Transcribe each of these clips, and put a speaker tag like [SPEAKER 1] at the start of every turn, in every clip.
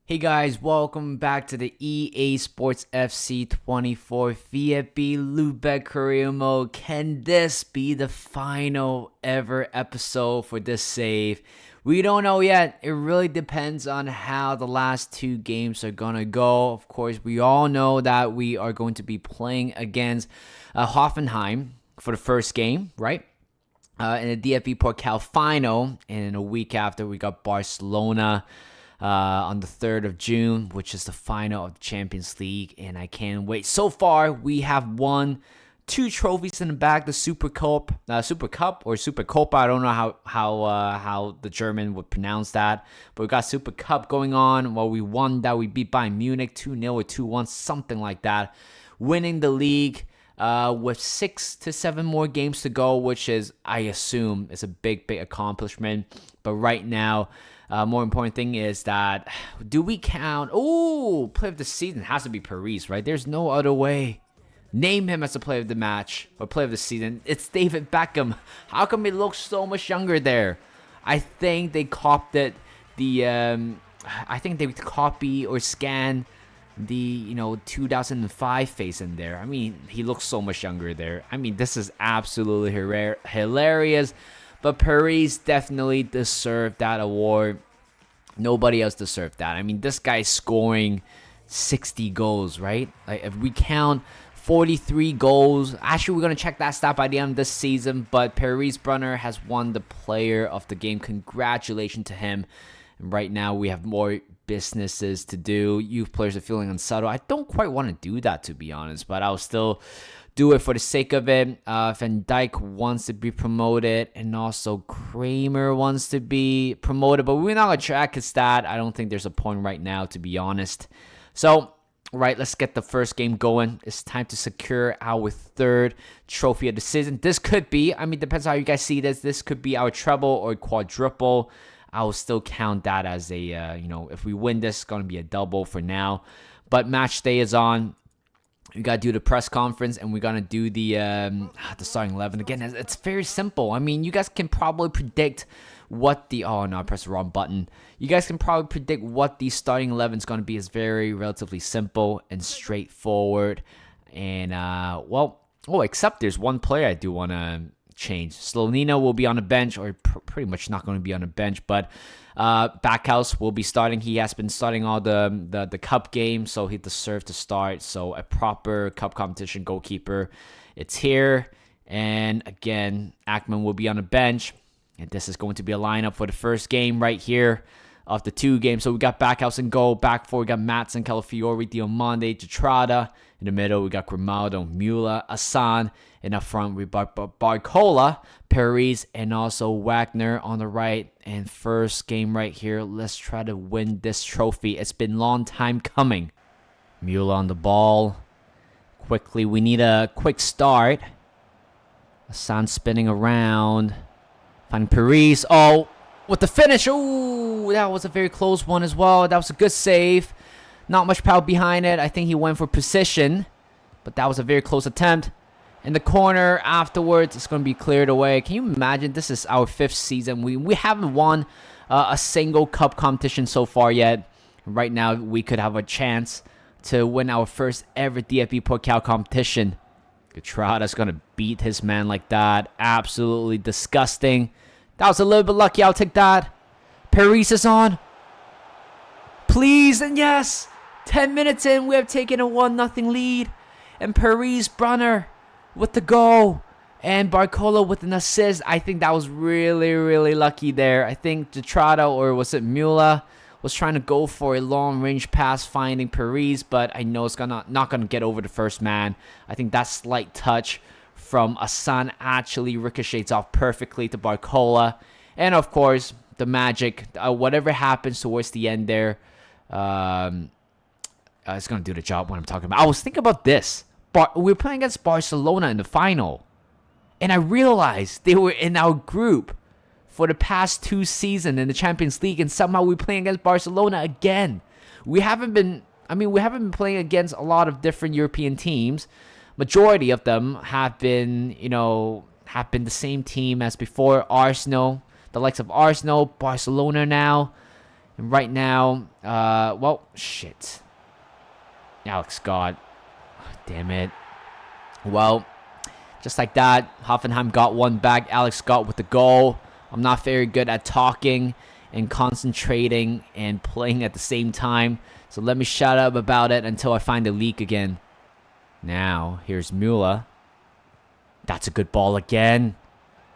[SPEAKER 1] Hey guys, welcome back to the EA Sports FC 24 VfB Lübeck career mode. Can this be the final ever episode for this save? We don't know yet. It really depends on how the last two games are going to go. Of course, we all know that we are going to be playing against Hoffenheim for the first game, right? In the DFB Pokal final. And a week after, we got Barcelona on the 3rd of June, which is the final of the Champions League, and I can't wait. So far, we have won two trophies in the bag: the Super Cup or Super Copa. I don't know how the German would pronounce that, but we got Super Cup going on. Well, we won that. We beat Bayern Munich 2-0 or 2-1, something like that, winning the league. With 6 to 7 more games to go, which is, I assume, is a big accomplishment. But right now, more important thing is that, do we count? Oh, player of the season has to be Paris, right? There's no other way. Name him as the player of the match or player of the season. It's David Beckham. How come he looks so much younger there? I think they copied I think they copy or scan the 2005 face in there. I mean, he looks so much younger there. I mean, this is absolutely hilarious. But Paris definitely deserved that award. Nobody else deserved that. I mean, this guy's scoring 60 goals, right? Like, if we count 43 goals, actually, we're going to check that stat by the end of this season. But Paris Brunner has won the player of the game. Congratulations to him. And right now, we have more businesses to do. Youth players are feeling unsettled. I don't quite want to do that, to be honest, but I'll still do it for the sake of it. Van Dijk wants to be promoted, and also Kramer wants to be promoted, but we're not going to track his stat. I don't think there's a point right now, to be honest. So, right, let's get the first game going. It's time to secure our third trophy of the season. This could be, depends on how you guys see this. This could be our treble or quadruple. I will still count that as a, if we win this, it's going to be a double for now. But match day is on. We got to do the press conference, and we're going to do the starting 11. Again, it's very simple. I mean, you guys can probably predict what the... Oh, no, I pressed the wrong button. You guys can probably predict what the starting 11 is going to be. It's very relatively simple and straightforward. And, except there's one player I do want to change. Slonina will be on the bench, or pretty much not going to be on the bench, but Backhouse will be starting. He has been starting all the cup games, so he deserves to start. So a proper cup competition goalkeeper, it's here. And again, Ackman will be on the bench, and this is going to be a lineup for the first game right here of the two games. So we got Backhouse in goal. Back four, we got Maatsen, Calafiori, Diomande, Jatrada. In the middle, we got Grimaldo, Müller, Asan. And up front, we got Barcola, Paris, and also Wagner on the right. And first game right here, let's try to win this trophy. It's been a long time coming. Müller on the ball. Quickly, we need a quick start. Asan spinning around. Finding Paris. Oh, with the finish. Ooh, that was a very close one as well. That was a good save. Not much power behind it. I think he went for precision, but that was a very close attempt. In the corner afterwards, it's going to be cleared away. Can you imagine? This is our 5th season. We haven't won a single cup competition so far yet. Right now, we could have a chance to win our first ever DFB Pokal competition. Gatrada's going to beat his man like that. Absolutely disgusting. That was a little bit lucky. I'll take that. Paris is on. Please, and yes. 10 minutes in, we have taken a 1-0 lead. And Paris Brunner with the goal. And Barcola with an assist. I think that was really, really lucky there. I think Jatrada, or was it Müller, was trying to go for a long-range pass finding Paris. But I know it's not going to get over the first man. I think that slight touch from Asan actually ricochets off perfectly to Barcola. And, of course, the magic. Whatever happens towards the end there, it's going to do the job what I'm talking about. I was thinking about this. We were playing against Barcelona in the final, and I realized they were in our group for the past 2 seasons in the Champions League, and somehow we're playing against Barcelona again. We haven't been playing against a lot of different European teams. Majority of them have been the same team as before. Arsenal, the likes of Arsenal, Barcelona now. And right now, shit. Alex Scott. Damn it. Well, just like that, Hoffenheim got one back. Alex Scott with the goal. I'm not very good at talking and concentrating and playing at the same time. So let me shut up about it until I find the leak again. Now, here's Müller. That's a good ball again.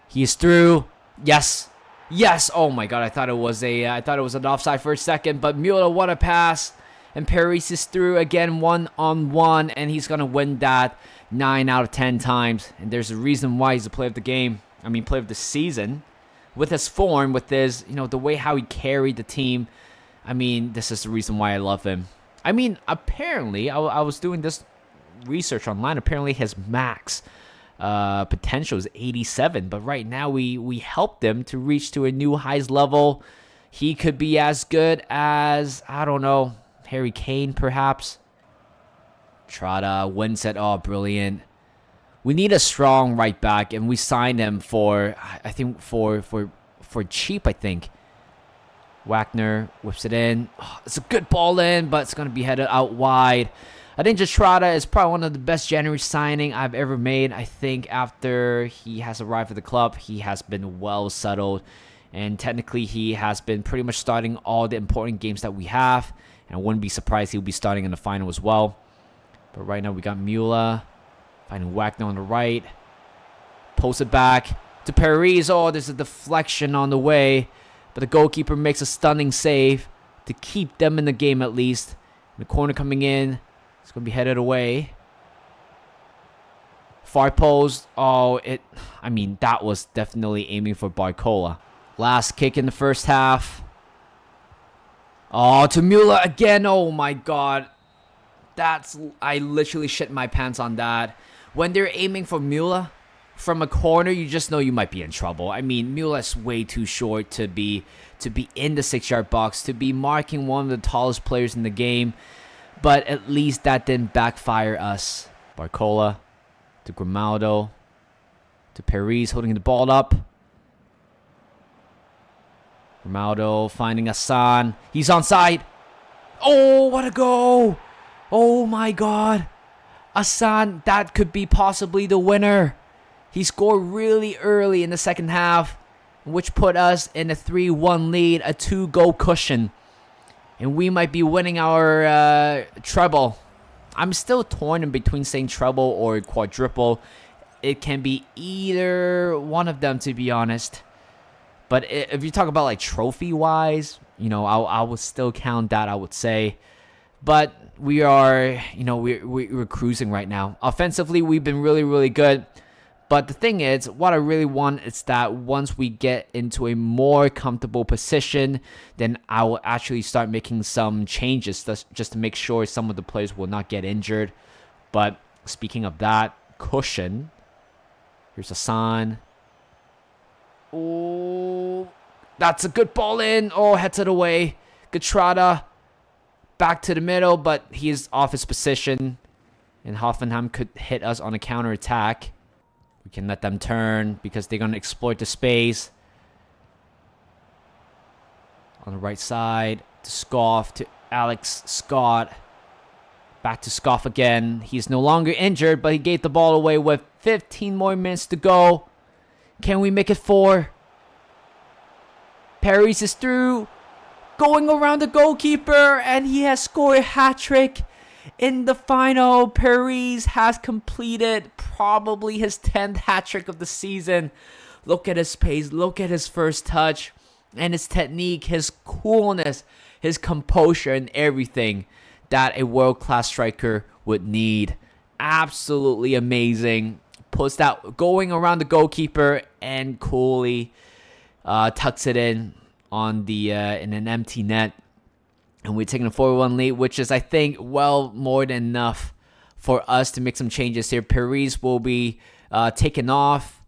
[SPEAKER 1] He's through. Yes. Yes. Oh my god, I thought it was an offside for a second, but Müller, what a pass. And Paris is through again 1-on-1, and he's going to win that 9 out of 10 times. And there's a reason why he's the player of the game. Player of the season. With his form, with his, the way how he carried the team. This is the reason why I love him. Apparently, I was doing this research online. Apparently, his max potential is 87. But right now, we helped him to reach to a new highs level. He could be as good as, I don't know, Harry Kane, perhaps. Trotta wins it. Oh, brilliant. We need a strong right back, and we signed him for cheap, I think. Wagner whips it in. Oh, it's a good ball in, but it's going to be headed out wide. I think Trotta is probably one of the best January signing I've ever made. I think after he has arrived at the club, he has been well settled. And technically, he has been pretty much starting all the important games that we have. And I wouldn't be surprised he'll be starting in the final as well. But right now, we got Müller finding Wagner on the right. Post it back to Paris. Oh, there's a deflection on the way. But the goalkeeper makes a stunning save to keep them in the game at least. The corner coming in. It's going to be headed away. Far post. Oh, that was definitely aiming for Barcola. Last kick in the first half. Oh, to Müller again. Oh, my God. I literally shit my pants on that. When they're aiming for Müller from a corner, you just know you might be in trouble. Müller's way too short to be in the 6-yard box, to be marking one of the tallest players in the game. But at least that didn't backfire us. Barcola to Grimaldo to Paris, holding the ball up. Grimaldo finding Hassan. He's onside. Oh, what a goal! Oh my god. Hassan, that could be possibly the winner. He scored really early in the second half, which put us in a 3-1 lead, a 2-goal cushion. And we might be winning our treble. I'm still torn in between saying treble or quadruple. It can be either one of them, to be honest. But if you talk about like trophy-wise, I would still count that, I would say. But we are, we're cruising right now. Offensively, we've been really, really good. But the thing is, what I really want is that once we get into a more comfortable position, then I will actually start making some changes just to make sure some of the players will not get injured. But speaking of that, cushion. Here's Hassan. Oh, that's a good ball in. Oh, heads it away. Trotta back to the middle, but he is off his position. And Hoffenheim could hit us on a counter-attack. We can let them turn because they're going to exploit the space. On the right side to Scoff, to Alex Scott. Back to Scoff again. He's no longer injured, but he gave the ball away with 15 more minutes to go. Can we make it 4? Paris is through. Going around the goalkeeper, and he has scored a hat-trick. In the final, Paris has completed probably his 10th hat-trick of the season. Look at his pace, look at his first touch, and his technique, his coolness, his composure, and everything that a world-class striker would need. Absolutely amazing. Puts out, going around the goalkeeper, and coolly tucks it in on the in an empty net. And we're taking a 4-1 lead, which is, I think, well more than enough for us to make some changes here. Paris will be taken off.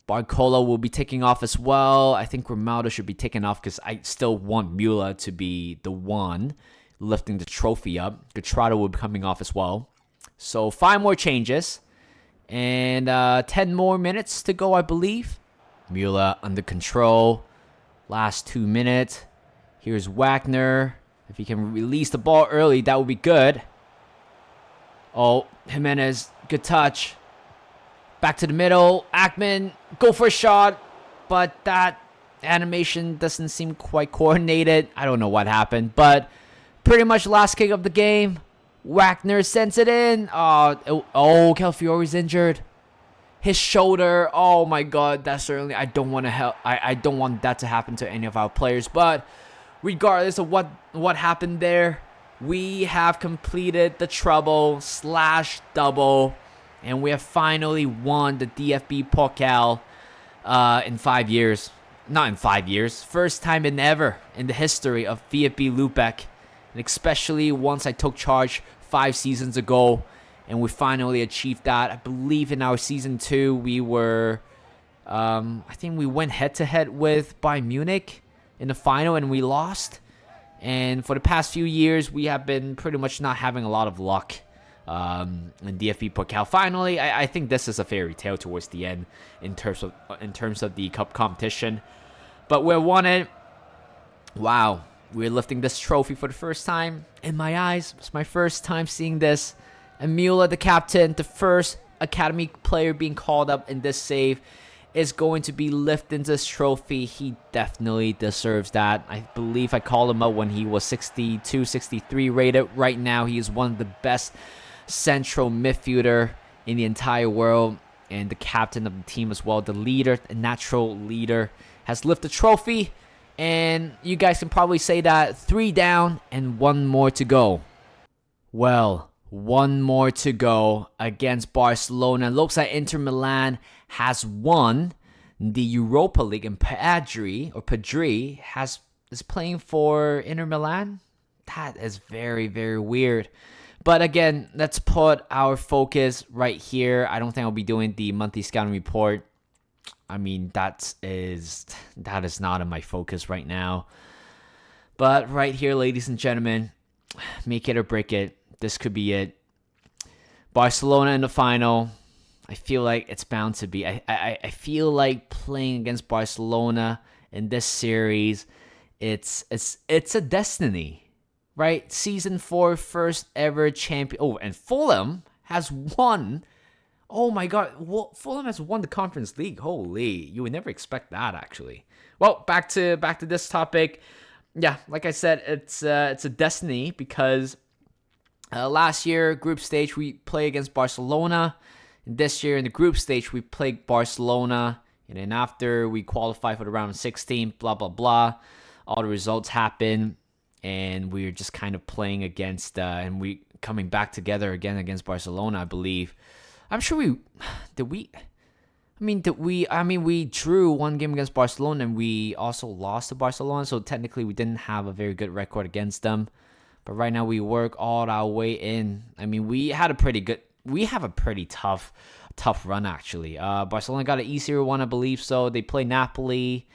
[SPEAKER 1] Barcola will be taking off as well. I think Grimaldo should be taken off because I still want Müller to be the one lifting the trophy up. Trotta will be coming off as well. So 5 more changes. And 10 more minutes to go, I believe. Müller under control. Last 2 minutes. Here's Wagner. If he can release the ball early, that would be good. Oh, Jimenez, good touch. Back to the middle. Ackman, go for a shot. But that animation doesn't seem quite coordinated. I don't know what happened. But pretty much last kick of the game. Wagner sends it in. Oh, Calafiori's injured. His shoulder. Oh my God. That's certainly. I don't want to help. I don't want that to happen to any of our players. But regardless of what happened there, we have completed the treble/double, and we have finally won the DFB Pokal in 5 years. Not in 5 years. First time in ever in the history of VfB Lübeck. And especially once I took charge 5 seasons ago, and we finally achieved that. I believe in our season 2, we were, I think we went head-to-head with Bayern Munich in the final, and we lost. And for the past few years, we have been pretty much not having a lot of luck in DFB Pokal. Finally, I think this is a fairy tale towards the end in terms of the cup competition. But we won it. Wow, we're lifting this trophy for the first time in my eyes. It's my first time seeing this. And Müller, the captain, the first academy player being called up in this save, is going to be lifting this trophy. He definitely deserves that. I believe I called him up when he was 62, 63 rated. Right now, he is one of the best central midfielder in the entire world, and the captain of the team as well. The leader, the natural leader, has lifted the trophy, and you guys can probably say that 3 down and 1 more to go. Well, 1 more to go against Barcelona. Looks like Inter Milan has won the Europa League, and Pedri is playing for Inter Milan. That is very, very weird. But again, let's put our focus right here. I don't think I'll be doing the monthly scouting report. I mean, that is not in my focus right now. But right here, ladies and gentlemen, make it or break it. This could be it. Barcelona in the final. I feel like it's bound to be. I feel like playing against Barcelona in this series, it's a destiny, right? Season 4, first ever champion. Oh, and Fulham has won. Oh my God, Fulham has won the Conference League. Holy, you would never expect that, actually. Well, back to this topic. Yeah, like I said, it's a destiny because last year group stage we play against Barcelona. This year in the group stage, we played Barcelona, and then after we qualify for the round of 16, blah, blah, blah, all the results happen, and we're just kind of playing against, and we coming back together again against Barcelona, I believe. I'm sure we drew 1 game against Barcelona, and we also lost to Barcelona, so technically we didn't have a very good record against them. But right now we work all our way in. I mean, we have a pretty tough run, actually. Barcelona got an easier one, I believe. So they play Napoli,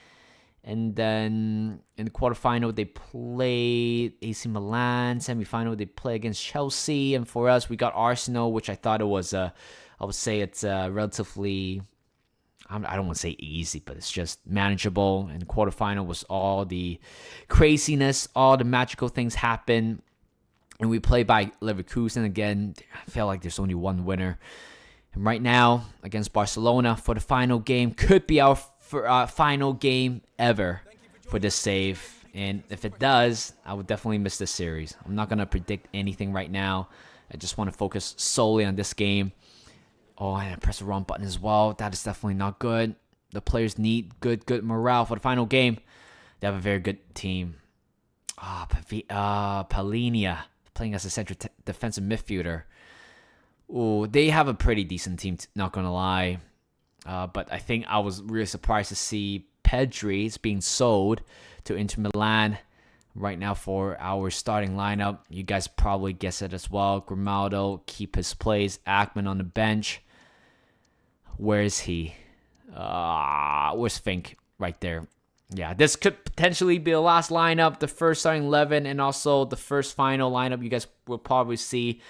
[SPEAKER 1] and then in the quarterfinal they play AC Milan. Semifinal they play against Chelsea, and for us we got Arsenal, which I thought it was I would say it's relatively. I don't want to say easy, but it's just manageable. And quarterfinal was all the craziness, all the magical things happen. And we play by Leverkusen again. I feel like there's only one winner. And right now, against Barcelona for the final game, could be our final game ever for this save. And if it does, I would definitely miss this series. I'm not going to predict anything right now. I just want to focus solely on this game. Oh, and I pressed the wrong button as well. That is definitely not good. The players need good morale for the final game. They have a very good team. Palinia playing as a central defensive midfielder. Ooh, they have a pretty decent team, not going to lie. But I think I was really surprised to see Pedri is being sold to Inter Milan right now for our starting lineup. You guys probably guessed it as well. Grimaldo, keep his place. Ackman on the bench. Where is he? Where's Fink? Right there. Yeah, this could potentially be the last lineup, the first starting 11, and also the first final lineup you guys will probably see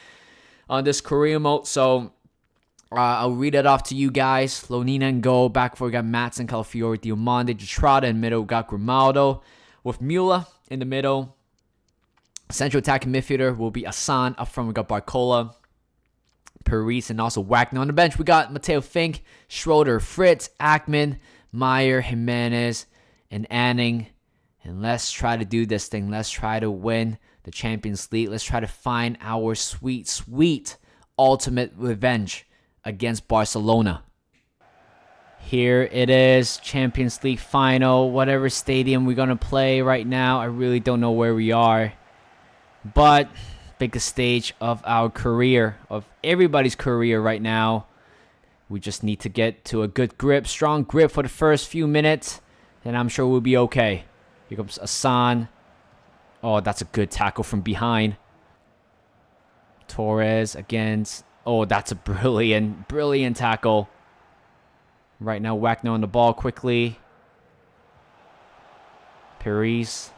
[SPEAKER 1] on this career mode. So I'll read it off to you guys. Lonina and goal. Back four, we got Matson, Calafiori, Diomande, Detrada. In middle, we got Grimaldo with Müller. in the middle. Central attacking midfielder will be Hassan. Up front, we got Barcola, Paris, and also Wagner. On the bench, we got Mateo Fink, Schroeder, Fritz, Ackman, Meyer, Jimenez, and Anning. And let's try to do this thing. Let's try to win the Champions League. Let's try to find our sweet, sweet ultimate revenge against Barcelona. Here it is, Champions League final. Whatever stadium we're going to play right now, I really don't know where we are. But biggest stage of our career, of everybody's career right now. We just need to get to a good grip, strong grip for the first few minutes. And I'm sure we'll be okay. Here comes Hassan. Oh, that's a good tackle from behind. Torres against... Oh, that's a brilliant, brilliant tackle. Right now, Wagner on the ball quickly. Paris.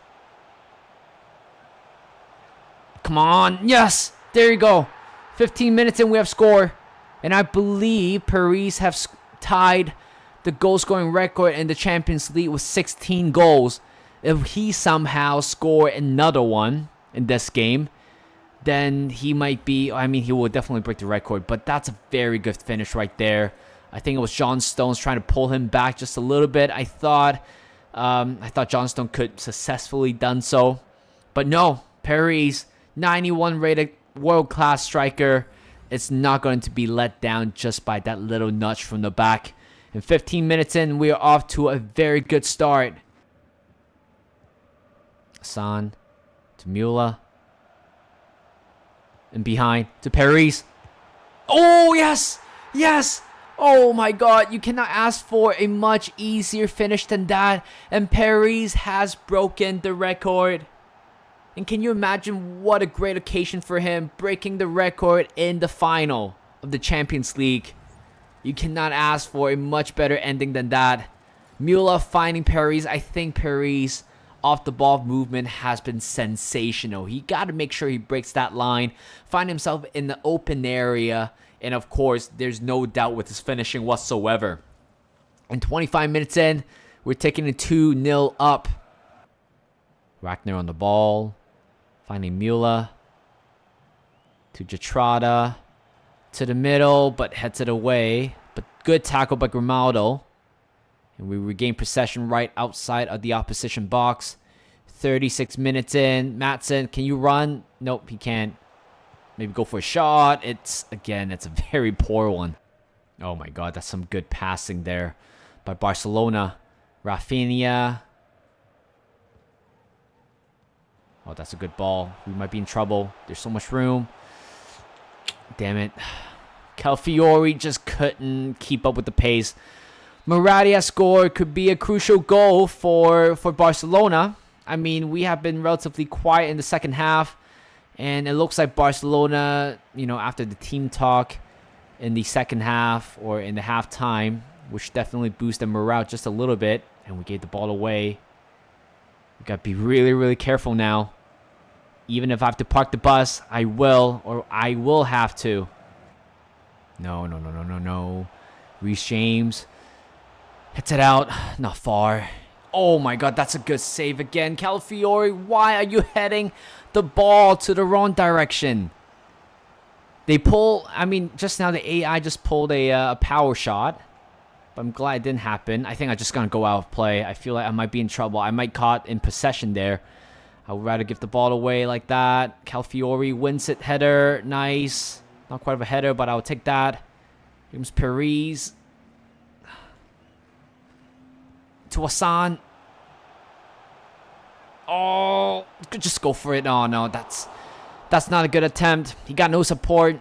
[SPEAKER 1] Come on. Yes. There you go. 15 minutes and we have score. And I believe Paris have tied the goal scoring record in the Champions League with 16 goals. If he somehow score another one in this game, then he might be... I mean, he will definitely break the record. But that's a very good finish right there. I think it was John Stones trying to pull him back just a little bit. I thought John Stone could successfully done so. But no, Paris, 91 rated world-class striker. It's not going to be let down just by that little nudge from the back. And 15 minutes in, we are off to a very good start. Hassan to Müller. And behind to Paris. Oh, yes! Yes! Oh my god, you cannot ask for a much easier finish than that. And Paris has broken the record. And can you imagine what a great occasion for him, breaking the record in the final of the Champions League. You cannot ask for a much better ending than that. Müller finding Paris. I think Paris off the ball movement has been sensational. He got to make sure he breaks that line, find himself in the open area. And of course, there's no doubt with his finishing whatsoever. And 25 minutes in, we're taking it 2-0 up. Wagner on the ball. Finding Müller. To Jatrada. To the middle, but heads it away. But good tackle by Grimaldo. And we regain possession right outside of the opposition box. 36 minutes in. Maatsen, can you run? Nope, he can't. Maybe go for a shot. It's a very poor one. Oh my god, that's some good passing there by Barcelona. Rafinha. Oh, that's a good ball. We might be in trouble. There's so much room. Damn it. Calfiori just couldn't keep up with the pace. Maradia score could be a crucial goal for Barcelona. I mean, we have been relatively quiet in the second half. And it looks like Barcelona, after the team talk in the second half or in the halftime, which definitely boosted morale just a little bit. And we gave the ball away. We got to be really, really careful now. Even if I have to park the bus, I will have to. No. Reece James hits it out. Not far. Oh my god, that's a good save again. Calafiori, why are you heading the ball to the wrong direction? Just now the AI just pulled a power shot. But I'm glad it didn't happen. I think I'm just going to go out of play. I feel like I might be in trouble. I might caught in possession there. I would rather give the ball away like that. Calfiori wins it. Header. Nice. Not quite of a header, but I'll take that. Here comes Paris. To Hassan. Oh, could just go for it. Oh, no, that's not a good attempt. He got no support.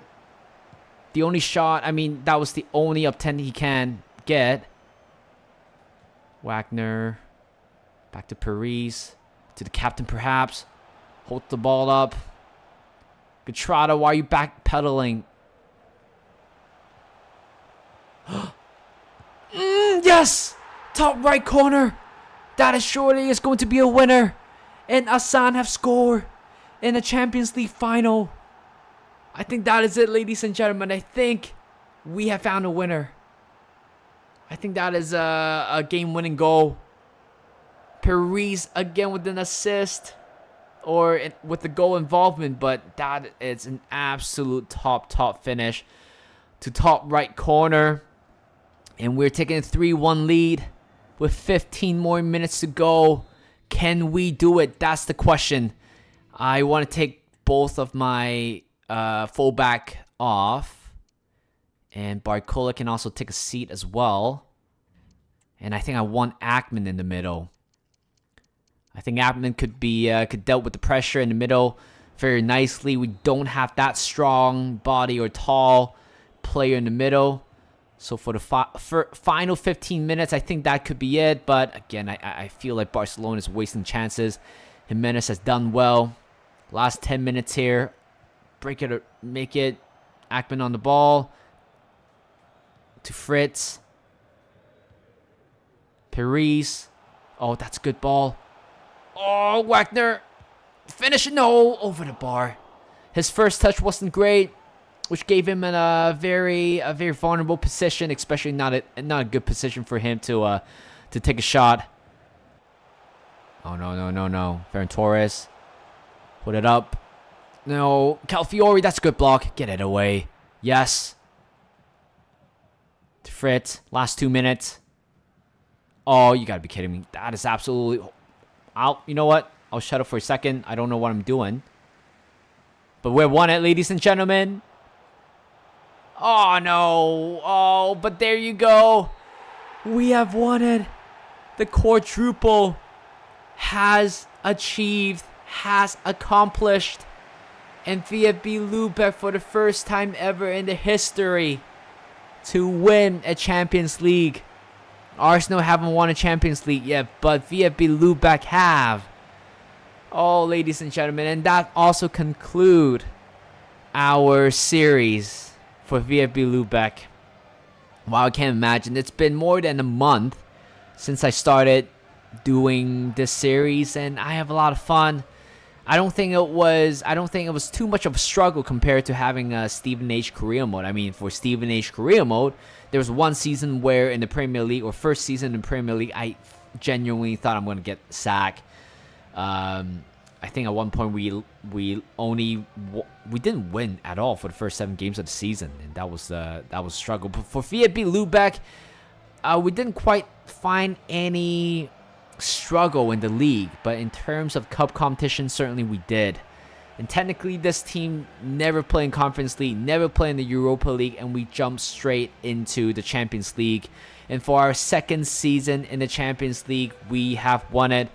[SPEAKER 1] The only shot, that was the only attempt he can get. Wagner. Back to Paris. To the captain, perhaps. Hold the ball up. Gatrada, why are you backpedaling? Yes! Top right corner. That is surely is going to be a winner. And Hassan have scored in the Champions League final. I think that is it, ladies and gentlemen. I think we have found a winner. I think that is a game-winning goal. Paris again with an assist or with the goal involvement, but that is an absolute top finish to top right corner. And we're taking a 3-1 lead with 15 more minutes to go. Can we do it? That's the question. I want to take both of my fullback off. And Barcola can also take a seat as well. And I think I want Ackman in the middle. I think Ackman could dealt with the pressure in the middle very nicely. We don't have that strong body or tall player in the middle. So for the final 15 minutes, I think that could be it. But again, I feel like Barcelona is wasting chances. Jimenez has done well. Last 10 minutes here. Break it or make it. Ackman on the ball. To Fritz. Paris. Oh, that's a good ball. Oh, Wagner. Finish it. No, over the bar. His first touch wasn't great, which gave him a very vulnerable position, especially not a good position for him to take a shot. Oh no. Ferran Torres. Put it up. No. Calfiori, that's a good block. Get it away. Yes. To Fritz. Last 2 minutes. Oh, you gotta be kidding me. That is absolutely... You know what? I'll shut up for a second. I don't know what I'm doing. But we won it, ladies and gentlemen. Oh, no. Oh, but there you go. We have won it. The quadruple has achieved, has accomplished. And VfB Lübeck, for the first time ever in the history, to win a Champions League. Arsenal haven't won a Champions League yet, but VfB Lübeck have. Oh, ladies and gentlemen, and that also conclude our series for VfB Lübeck. Wow, I can't imagine. It's been more than a month since I started doing this series, and I have a lot of fun. I don't think it was too much of a struggle compared to having a Steven H. Career Mode. I mean, for Steven H. Career Mode, there was one season where in the Premier League, or first season in Premier League, I genuinely thought I'm going to get sacked. I think at one point we didn't win at all for the first 7 games of the season, and that was a struggle. But for VfB Lübeck, we didn't quite find any struggle in the league, but in terms of cup competition, certainly we did. And technically, this team never played in Conference League, never played in the Europa League, and we jumped straight into the Champions League. And for our second season in the Champions League, we have won it.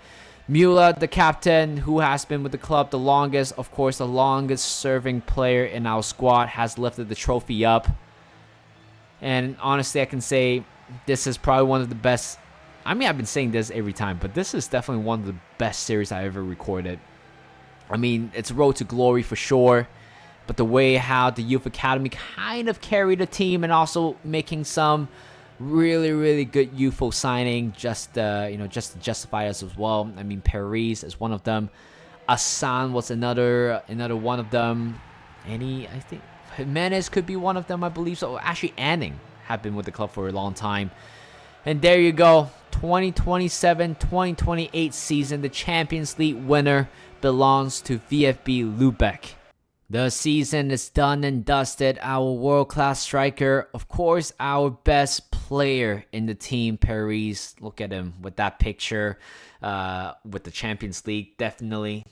[SPEAKER 1] Müller, the captain, who has been with the club the longest, of course, the longest serving player in our squad, has lifted the trophy up. And honestly, I can say this is probably one of the best. I mean, I've been saying this every time, but this is definitely one of the best series I ever recorded. I mean, it's a road to glory for sure, but the way how the Youth Academy kind of carried the team and also making some really good youthful signing just to justify us as well. I mean, Paris is one of them. Asan was another one of them. I think Jimenez could be one of them, I believe so. Actually, Anning have been with the club for a long time. And there you go, 2027-2028 season, the Champions League winner belongs to VfB Lübeck. The season is done and dusted. Our world-class striker, of course, our best player in the team, Paris. Look at him with that picture with the Champions League. Definitely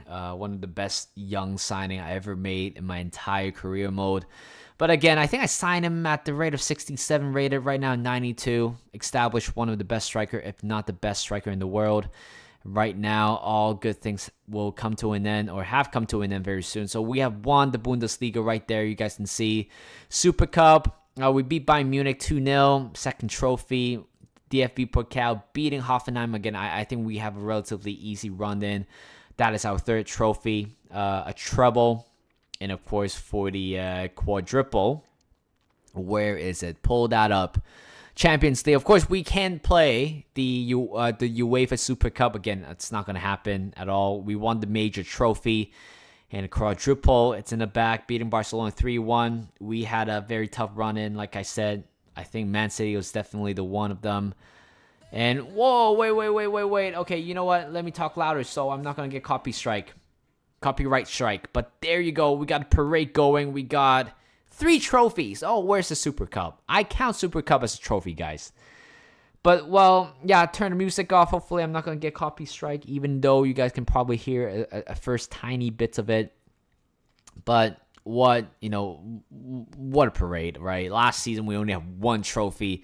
[SPEAKER 1] one of the best young signing I ever made in my entire career mode. But again, I think I signed him at the rate of 67 rated, right now 92. Established one of the best striker, if not the best striker in the world. Right now, all good things will come to an end, or have come to an end very soon. So we have won the Bundesliga right there. You guys can see. Super Cup, we beat Bayern Munich 2-0. Second trophy. DFB Pokal beating Hoffenheim again. I think we have a relatively easy run in. That is our third trophy. A treble. And of course, for the quadruple, where is it? Pull that up. Champions League. Of course, we can play the UEFA Super Cup again. It's not going to happen at all. We won the major trophy and a quadruple. It's in the back, beating Barcelona 3-1. We had a very tough run in, like I said. I think Man City was definitely the one of them. And whoa, wait. Okay, you know what? Let me talk louder so I'm not going to get copyright strike. But there you go. We got a parade going. We got 3 trophies. Oh, where's the Super Cup? I count Super Cup as a trophy, guys. But, well, yeah, turn the music off. Hopefully I'm not going to get copy strike, even though you guys can probably hear a first tiny bits of it. But what a parade, right? Last season, we only have 1 trophy.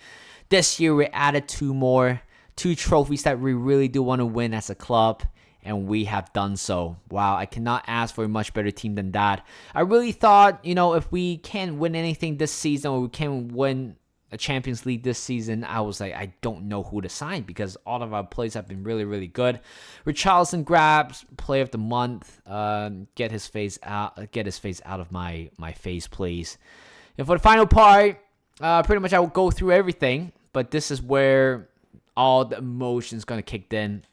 [SPEAKER 1] This year, we added 2 more. 2 trophies that we really do want to win as a club. And we have done so. Wow, I cannot ask for a much better team than that. I really thought, if we can't win anything this season, or we can't win a Champions League this season, I was like, I don't know who to sign because all of our plays have been really, really good. Richarlison grabs Player of the Month. Get his face out of my face, please. And for the final part, pretty much I will go through everything, but this is where all the emotions gonna kick in.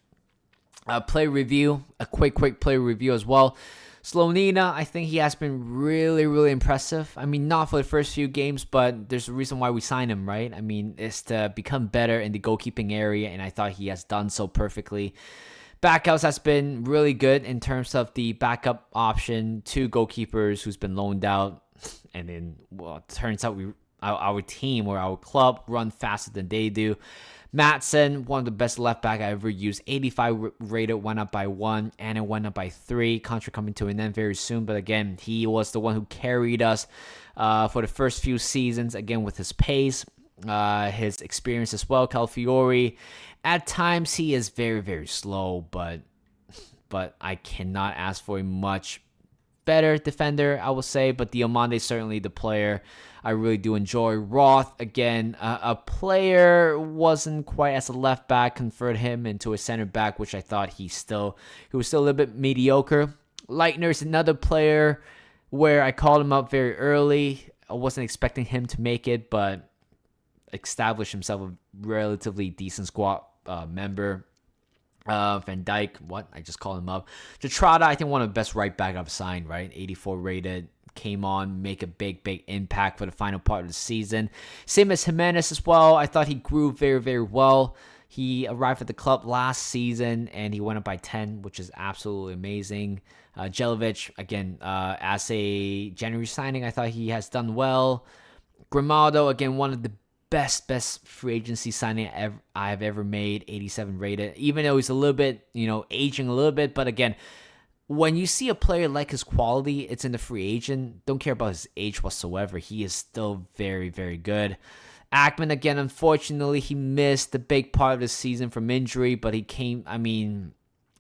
[SPEAKER 1] Play review, a quick play review as well. Slonina, I think he has been really, really impressive. I mean, not for the first few games, but there's a reason why we signed him, right? I mean, it's to become better in the goalkeeping area, and I thought he has done so perfectly. Backhouse has been really good in terms of the backup option, 2 goalkeepers who's been loaned out, and then, well, it turns out our team or our club run faster than they do. Maatsen, one of the best left back I ever used. 85 rated, went up by 1, and it went up by 3. Contract coming to an end very soon, but again, he was the one who carried us for the first few seasons. Again, with his pace, his experience as well. Calafiori, at times he is very, very slow, but I cannot ask for a much better defender, I will say. But Diomande is certainly the player I really do enjoy. Roth, again, a player, wasn't quite as a left back, converted him into a center back, which I thought he was still a little bit mediocre. Leitner's another player where I called him up very early. I wasn't expecting him to make it, but established himself a relatively decent squad member. Van Dijk, I just called him up. Jatrada, I think one of the best right back I've signed, right? 84 rated, came on, make a big impact for the final part of the season. Same as Jimenez as well. I thought he grew very, very well. He arrived at the club last season, and he went up by 10, which is absolutely amazing. Jelavic, again, as a January signing, I thought he has done well. Grimaldo, again, one of the best free agency signing I have ever made, 87 rated, even though he's a little bit, aging a little bit. But again, when you see a player like his quality, it's in the free agent. Don't care about his age whatsoever. He is still very, very good. Ackman, again, unfortunately, he missed the big part of the season from injury, but he came,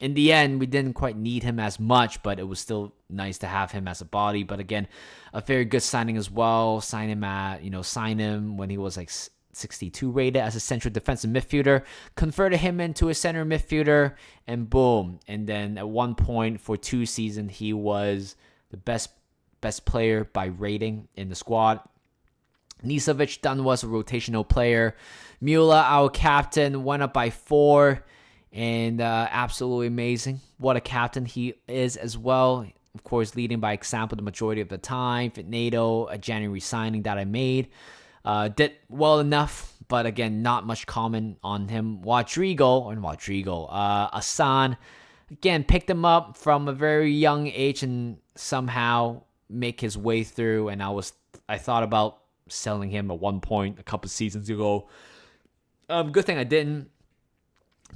[SPEAKER 1] in the end, we didn't quite need him as much, but it was still nice to have him as a body. But again, a very good signing as well. Sign him when he was like 62 rated as a central defensive midfielder. Converted him into a center midfielder, and boom. And then at one point for 2 seasons, he was the best player by rating in the squad. Nisovic done was a rotational player. Mula, our captain, went up by 4. And absolutely amazing. What a captain he is as well. Of course, leading by example the majority of the time. Fernando, a January signing that I made. Did well enough, but again, not much comment on him. Rodrigo, Asan, again, picked him up from a very young age and somehow make his way through. And I thought about selling him at one point a couple seasons ago. Good thing I didn't.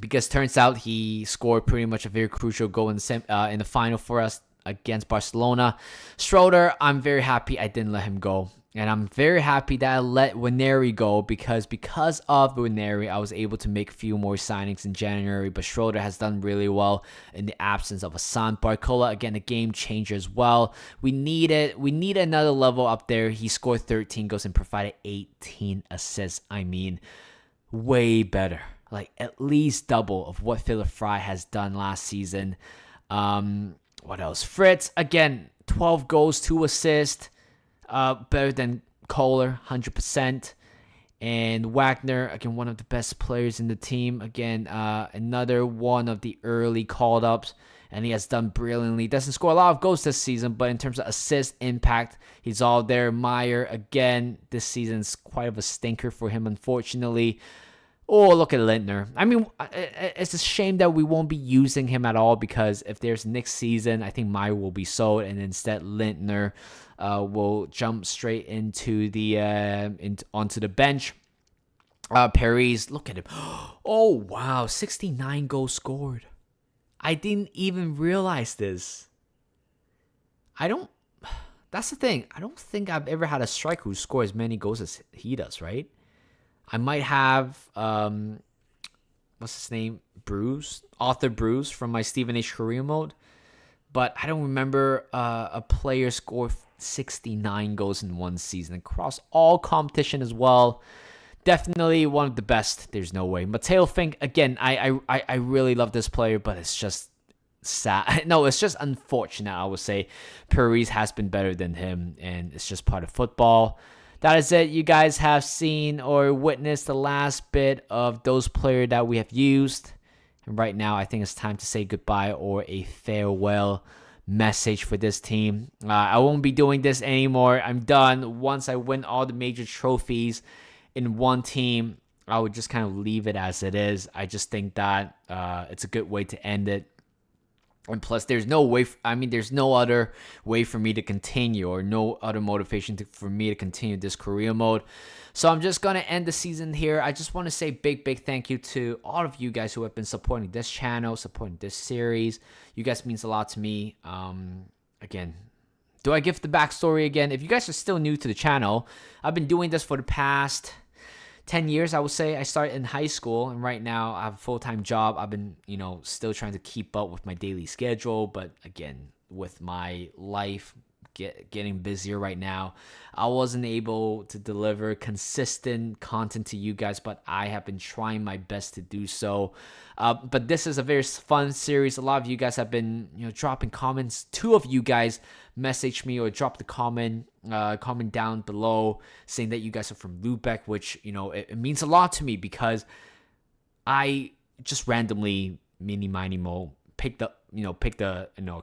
[SPEAKER 1] Because turns out he scored pretty much a very crucial goal in the final for us against Barcelona. Schroeder, I'm very happy I didn't let him go. And I'm very happy that I let Waneri go because of Waneri, I was able to make a few more signings in January. But Schroeder has done really well in the absence of Hassan. Barcola, again, a game changer as well. We need another level up there. He scored 13 goals and provided 18 assists. Way better. Like at least double of what Philip Fry has done last season. What else? Fritz, again, 12 goals, 2 assists. Better than Kohler, 100%. And Wagner, again, one of the best players in the team. Again, another one of the early called ups. And he has done brilliantly. Doesn't score a lot of goals this season, but in terms of assist impact, he's all there. Meyer, again, this season's quite of a stinker for him, unfortunately. Oh, look at Lintner. I mean, it's a shame that we won't be using him at all, because if there's next season, I think Meyer will be sold, and instead Lintner will jump straight into the onto the bench. Paris, look at him. Oh, wow. 69 goals scored. I didn't even realize this. That's the thing. I don't think I've ever had a striker who scores as many goals as he does, right? I might have, what's his name? Arthur Bruce from my Stephen H. Career Mode. But I don't remember a player score 69 goals in one season across all competition as well. Definitely one of the best. There's no way. Matteo Fink, again, I really love this player, but it's just sad. No, it's just unfortunate, I would say. Paris has been better than him, and it's just part of football. That is it. You guys have seen or witnessed the last bit of those players that we have used. And right now, I think it's time to say goodbye or a farewell message for this team. I won't be doing this anymore. I'm done. Once I win all the major trophies in one team, I would just kind of leave it as it is. I just think that it's a good way to end it. And plus, there's no way, there's no other way for me to continue, or no other motivation for me to continue this career mode. So I'm just going to end the season here. I just want to say big thank you to all of you guys who have been supporting this channel, supporting this series. You guys means a lot to me. Again, do I give the backstory again? If you guys are still new to the channel, I've been doing this for the past 10 years, I would say. I started in high school, and right now I have a full-time job. I've been, still trying to keep up with my daily schedule, but again, with my life getting busier right now, I wasn't able to deliver consistent content to you guys, but I have been trying my best to do so. But this is a very fun series. A lot of you guys have been, dropping comments. 2 of you guys message me or drop the comment down below saying that you guys are from Lübeck, which, it means a lot to me, because I just randomly picked a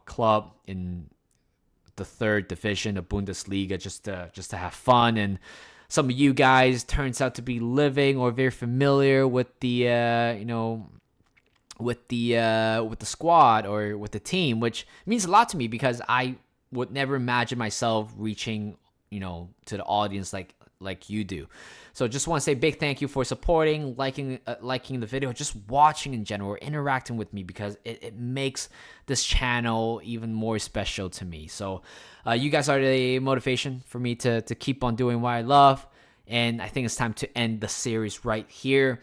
[SPEAKER 1] club in the 3rd division of Bundesliga just to have fun. And some of you guys turns out to be living or very familiar with the with the squad or with the team, which means a lot to me, because I would never imagine myself reaching to the audience like you do. So just want to say big thank you for supporting, liking the video, just watching in general, or interacting with me, because it makes this channel even more special to me. So you guys are the motivation for me to keep on doing what I love, and I think it's time to end the series right here.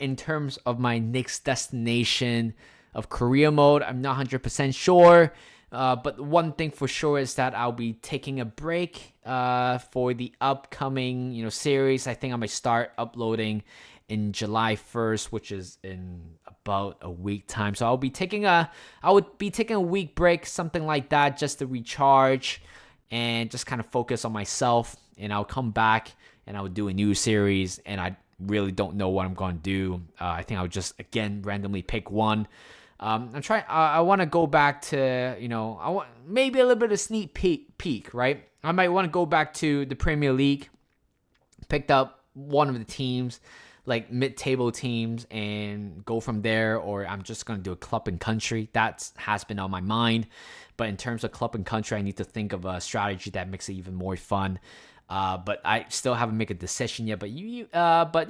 [SPEAKER 1] In terms of my next destination of career mode, I'm not 100% sure. But one thing for sure is that I'll be taking a break for the upcoming series. I think I might start uploading in July 1st, which is in about a week time. So I would be taking a week break, something like that, just to recharge and just kind of focus on myself. And I'll come back and I would do a new series, and I really don't know what I'm going to do. I think I would just again randomly pick one. I'm trying. I want to go back to I want maybe a little bit of sneak peek, right? I might want to go back to the Premier League, picked up one of the teams, like mid-table teams, and go from there. Or I'm just gonna do a club and country. That has been on my mind. But in terms of club and country, I need to think of a strategy that makes it even more fun. But I still haven't made a decision yet. But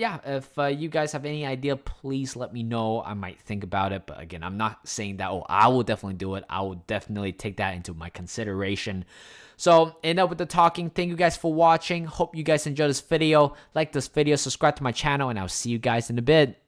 [SPEAKER 1] yeah, if you guys have any idea, please let me know. I might think about it. But again, I'm not saying that, I will definitely do it. I will definitely take that into my consideration. So enough with the talking. Thank you guys for watching. Hope you guys enjoyed this video. Like this video, subscribe to my channel, and I'll see you guys in a bit.